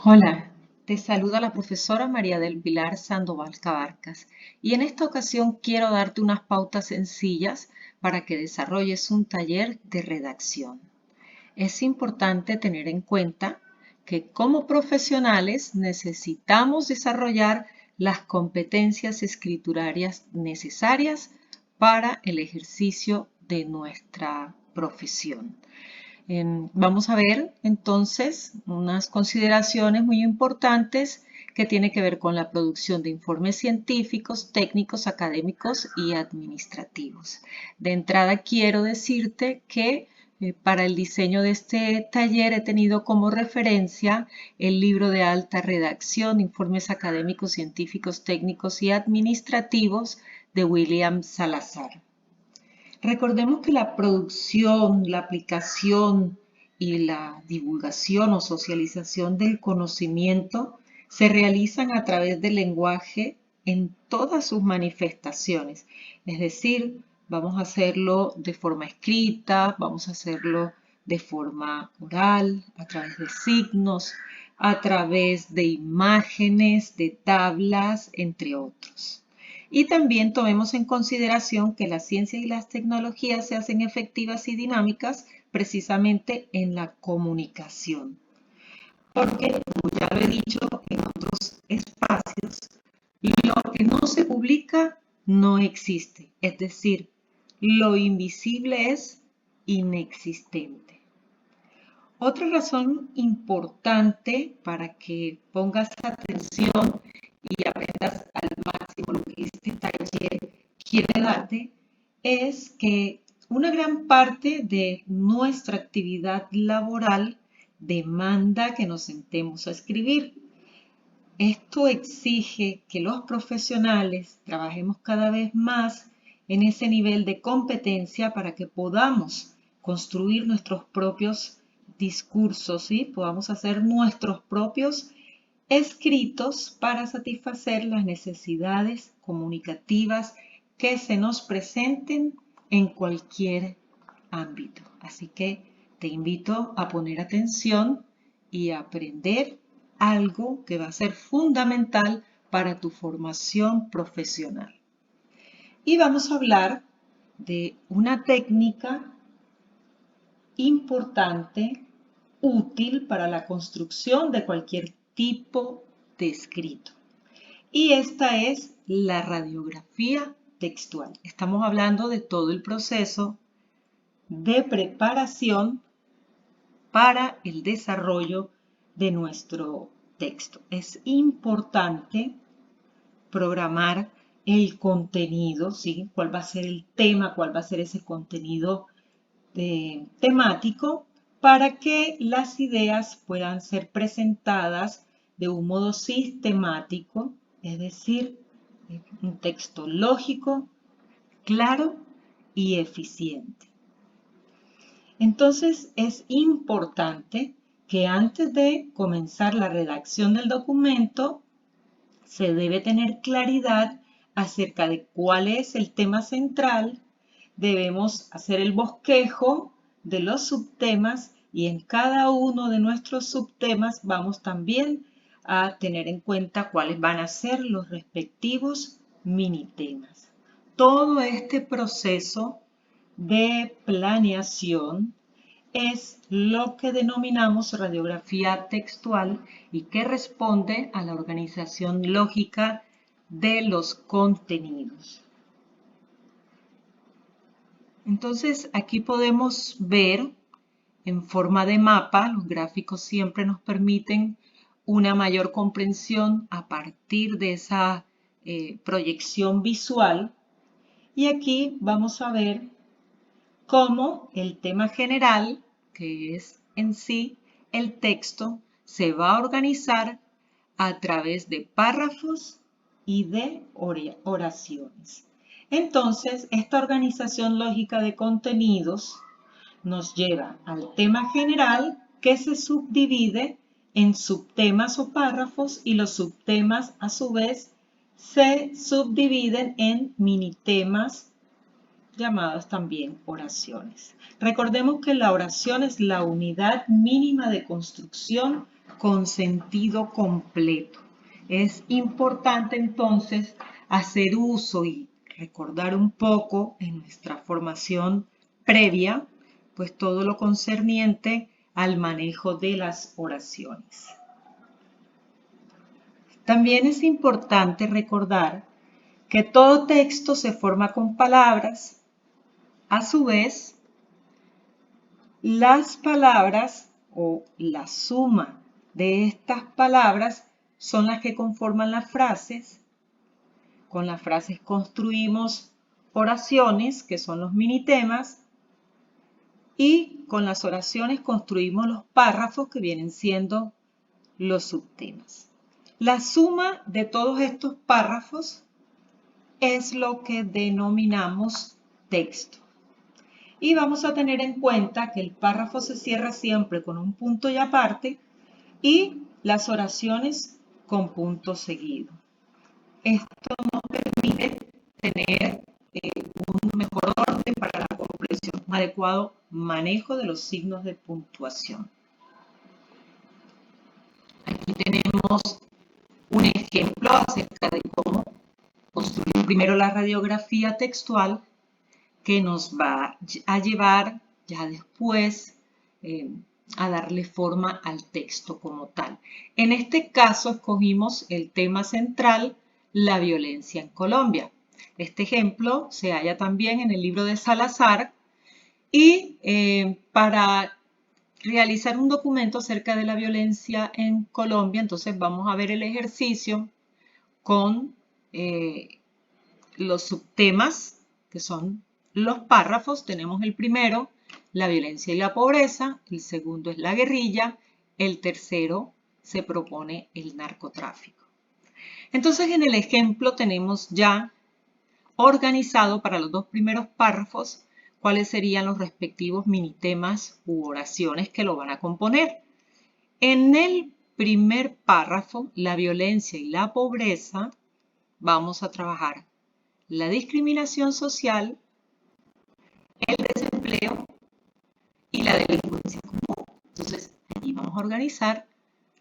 Hola, te saluda la profesora María del Pilar Sandoval Cabarcas y en esta ocasión quiero darte unas pautas sencillas para que desarrolles un taller de redacción. Es importante tener en cuenta que como profesionales necesitamos desarrollar las competencias escriturarias necesarias para el ejercicio de nuestra profesión. Vamos a ver entonces unas consideraciones muy importantes que tienen que ver con la producción de informes científicos, técnicos, académicos y administrativos. De entrada quiero decirte que para el diseño de este taller he tenido como referencia el libro de alta redacción, Informes académicos, científicos, técnicos y administrativos de William Salazar. Recordemos que la producción, la aplicación y la divulgación o socialización del conocimiento se realizan a través del lenguaje en todas sus manifestaciones. Es decir, vamos a hacerlo de forma escrita, vamos a hacerlo de forma oral, a través de signos, a través de imágenes, de tablas, entre otros. Y también tomemos en consideración que las ciencias y las tecnologías se hacen efectivas y dinámicas precisamente en la comunicación. Porque, como ya lo he dicho en otros espacios, lo que no se publica no existe. Es decir, lo invisible es inexistente. Otra razón importante para que pongas atención y aprendas al máximo lo que este taller quiere darte es que una gran parte de nuestra actividad laboral demanda que nos sentemos a escribir. Esto exige que los profesionales trabajemos cada vez más en ese nivel de competencia para que podamos construir nuestros propios discursos, ¿sí? Podamos hacer nuestros propios escritos para satisfacer las necesidades comunicativas que se nos presenten en cualquier ámbito. Así que te invito a poner atención y a aprender algo que va a ser fundamental para tu formación profesional. Y vamos a hablar de una técnica importante, útil para la construcción de cualquier tipo de escrito. Y esta es la radiografía textual. Estamos hablando de todo el proceso de preparación para el desarrollo de nuestro texto. Es importante programar el contenido, ¿sí? ¿Cuál va a ser el tema? ¿Cuál va a ser ese contenido temático? Para que las ideas puedan ser presentadas de un modo sistemático, es decir, un texto lógico, claro y eficiente. Entonces es importante que antes de comenzar la redacción del documento se debe tener claridad acerca de cuál es el tema central, debemos hacer el bosquejo de los subtemas y en cada uno de nuestros subtemas vamos también a tener en cuenta cuáles van a ser los respectivos minitemas. Todo este proceso de planeación es lo que denominamos radiografía textual y que responde a la organización lógica de los contenidos. Entonces, aquí podemos ver en forma de mapa, los gráficos siempre nos permiten una mayor comprensión a partir de esa proyección visual. Y aquí vamos a ver cómo el tema general, que es en sí el texto, se va a organizar a través de párrafos y de oraciones. Entonces, esta organización lógica de contenidos nos lleva al tema general que se subdivide en subtemas o párrafos y los subtemas a su vez se subdividen en minitemas llamadas también oraciones. Recordemos que la oración es la unidad mínima de construcción con sentido completo. Es importante entonces hacer uso y recordar un poco en nuestra formación previa, pues todo lo concerniente al manejo de las oraciones. También es importante recordar que todo texto se forma con palabras. A su vez, las palabras o la suma de estas palabras son las que conforman las frases. Con las frases construimos oraciones, que son los minitemas, y con las oraciones construimos los párrafos, que vienen siendo los subtemas. La suma de todos estos párrafos es lo que denominamos texto. Y vamos a tener en cuenta que el párrafo se cierra siempre con un punto y aparte y las oraciones con punto seguido. Esto nos permite tener un mejor orden para la comprensión, un adecuado manejo de los signos de puntuación. Aquí tenemos un ejemplo acerca de cómo construir primero la radiografía textual que nos va a llevar ya después a darle forma al texto como tal. En este caso escogimos el tema central, la violencia en Colombia. Este ejemplo se halla también en el libro de Salazar y para realizar un documento acerca de la violencia en Colombia, entonces vamos a ver el ejercicio con los subtemas, que son los párrafos. Tenemos el primero, la violencia y la pobreza, el segundo es la guerrilla, el tercero se propone el narcotráfico. Entonces en el ejemplo tenemos ya organizado para los dos primeros párrafos cuáles serían los respectivos minitemas u oraciones que lo van a componer. En el primer párrafo, la violencia y la pobreza, vamos a trabajar la discriminación social, el desempleo y la delincuencia común. Entonces, allí vamos a organizar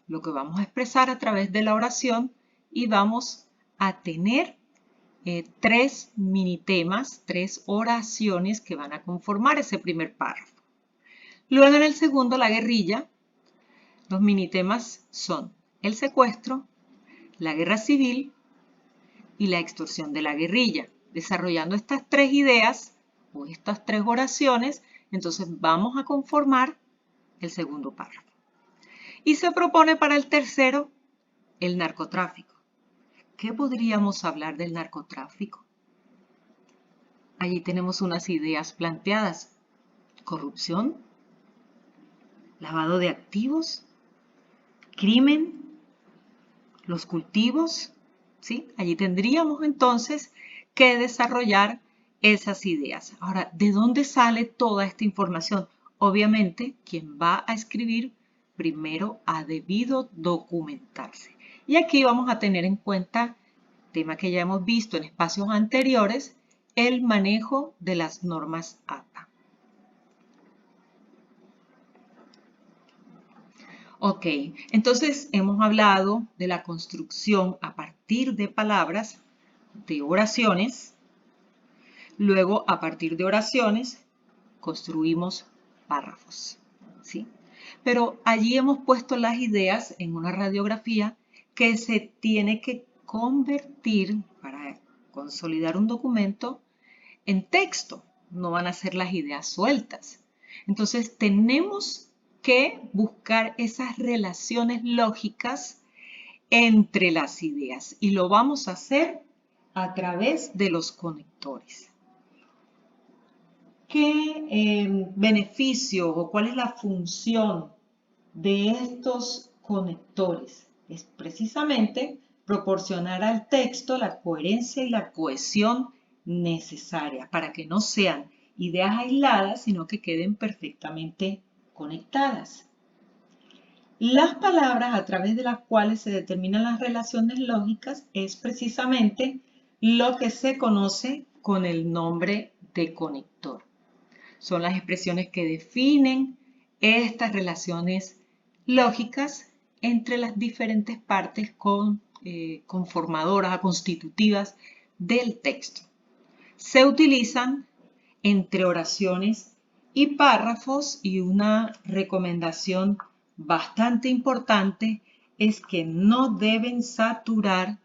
lo que vamos a expresar a través de la oración y vamos a tener tres minitemas, tres oraciones que van a conformar ese primer párrafo. Luego en el segundo, la guerrilla, los minitemas son el secuestro, la guerra civil y la extorsión de la guerrilla. Desarrollando estas tres ideas o estas tres oraciones, entonces vamos a conformar el segundo párrafo. Y se propone para el tercero el narcotráfico. ¿Qué podríamos hablar del narcotráfico? Allí tenemos unas ideas planteadas. Corrupción, lavado de activos, crimen, los cultivos, ¿sí? Allí tendríamos entonces que desarrollar esas ideas. Ahora, ¿de dónde sale toda esta información? Obviamente, quien va a escribir primero ha debido documentarse. Y aquí vamos a tener en cuenta, tema que ya hemos visto en espacios anteriores, el manejo de las normas APA. Ok, entonces hemos hablado de la construcción a partir de palabras, de oraciones. Luego, a partir de oraciones, construimos párrafos, ¿sí? Pero allí hemos puesto las ideas en una radiografía que se tiene que convertir para consolidar un documento en texto. No van a ser las ideas sueltas. Entonces, tenemos que buscar esas relaciones lógicas entre las ideas y lo vamos a hacer a través de los conectores. ¿Qué beneficio o cuál es la función de estos conectores? Es precisamente proporcionar al texto la coherencia y la cohesión necesaria para que no sean ideas aisladas, sino que queden perfectamente conectadas. Las palabras a través de las cuales se determinan las relaciones lógicas es precisamente lo que se conoce con el nombre de conector. Son las expresiones que definen estas relaciones lógicas entre las diferentes partes conformadoras, constitutivas del texto. Se utilizan entre oraciones y párrafos, y una recomendación bastante importante es que no deben saturar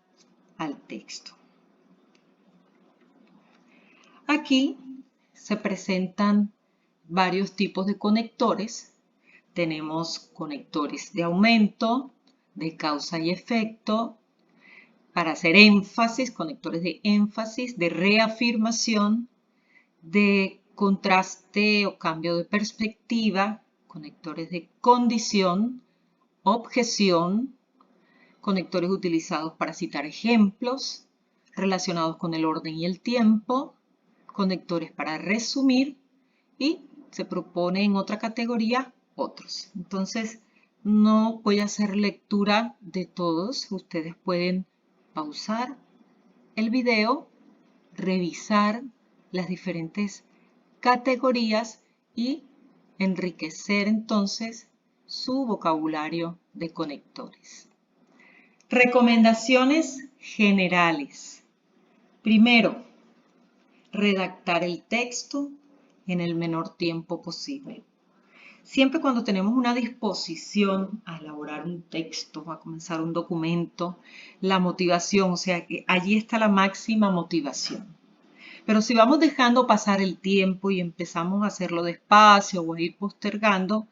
al texto. Aquí se presentan varios tipos de conectores. Tenemos conectores de aumento, de causa y efecto, para hacer énfasis, conectores de énfasis, de reafirmación, de contraste o cambio de perspectiva, conectores de condición, objeción, conectores utilizados para citar ejemplos relacionados con el orden y el tiempo, conectores para resumir, y se propone en otra categoría otros. Entonces, no voy a hacer lectura de todos. Ustedes pueden pausar el video, revisar las diferentes categorías y enriquecer entonces su vocabulario de conectores. Recomendaciones generales. Primero, redactar el texto en el menor tiempo posible. Siempre cuando tenemos una disposición a elaborar un texto, a comenzar un documento, la motivación, o sea que allí está la máxima motivación. Pero si vamos dejando pasar el tiempo y empezamos a hacerlo despacio o a ir postergando,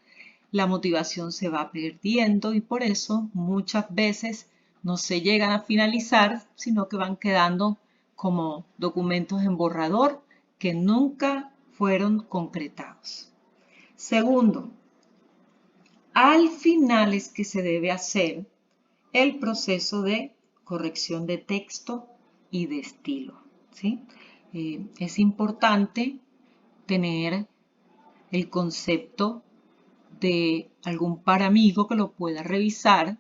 la motivación se va perdiendo, y por eso muchas veces no se llegan a finalizar, sino que van quedando como documentos en borrador que nunca fueron concretados. Segundo, al final es que se debe hacer el proceso de corrección de texto y de estilo, ¿sí? Es importante tener el concepto de algún par amigo que lo pueda revisar,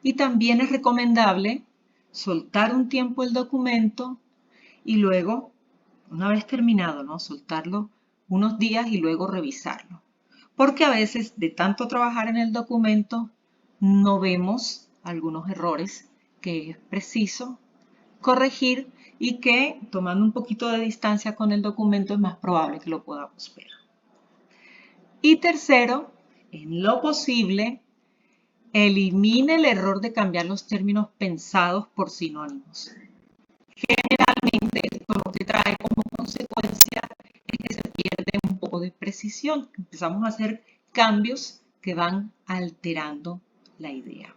y también es recomendable soltar un tiempo el documento y luego, una vez terminado, ¿no?, soltarlo unos días y luego revisarlo. Porque a veces de tanto trabajar en el documento no vemos algunos errores que es preciso corregir, y que tomando un poquito de distancia con el documento es más probable que lo podamos ver. Y tercero, en lo posible, elimine el error de cambiar los términos pensados por sinónimos. Generalmente esto lo que trae como consecuencia es que se pierde un poco de precisión. Empezamos a hacer cambios que van alterando la idea.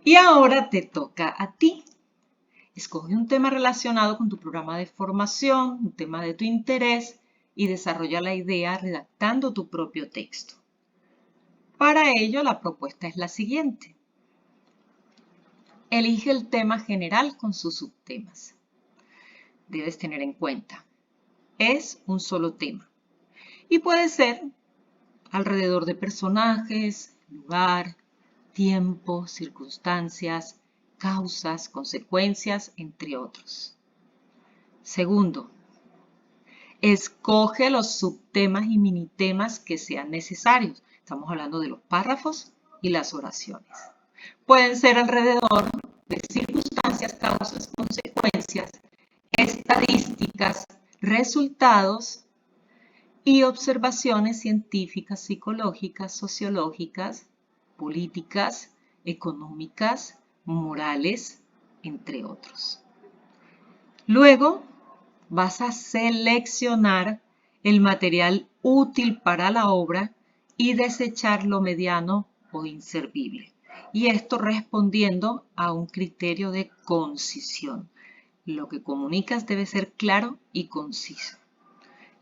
Y ahora te toca a ti. Escoge un tema relacionado con tu programa de formación, un tema de tu interés, y desarrolla la idea redactando tu propio texto. Para ello, la propuesta es la siguiente. Elige el tema general con sus subtemas. Debes tener en cuenta, es un solo tema y puede ser alrededor de personajes, lugar, tiempo, circunstancias, causas, consecuencias, entre otros. Segundo, escoge los subtemas y minitemas que sean necesarios. Estamos hablando de los párrafos y las oraciones. Pueden ser alrededor de circunstancias, causas, consecuencias, estadísticas, resultados y observaciones científicas, psicológicas, sociológicas, políticas, económicas, morales, entre otros. Luego vas a seleccionar el material útil para la obra y desechar lo mediano o inservible. Y esto respondiendo a un criterio de concisión. Lo que comunicas debe ser claro y conciso.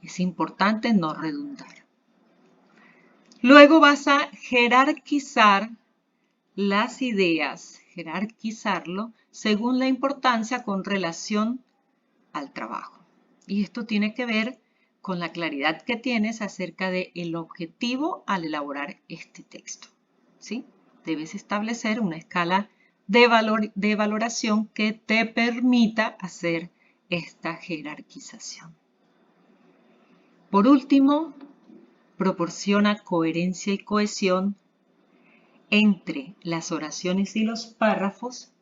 Es importante no redundar. Luego vas a jerarquizar las ideas, jerarquizarlo según la importancia con relación al trabajo. Y esto tiene que ver con la claridad que tienes acerca del objetivo al elaborar este texto, ¿sí? Debes establecer una escala de valoración que te permita hacer esta jerarquización. Por último, proporciona coherencia y cohesión entre las oraciones y los párrafos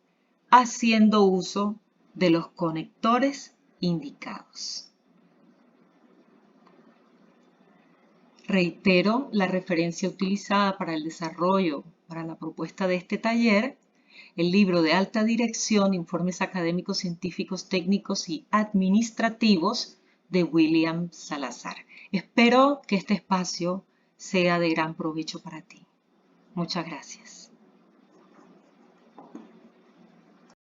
haciendo uso de los conectores indicados. Reitero la referencia utilizada para el desarrollo para la propuesta de este taller, el libro de alta dirección, informes académicos, científicos, técnicos y administrativos de William Salazar. Espero que este espacio sea de gran provecho para ti. Muchas gracias.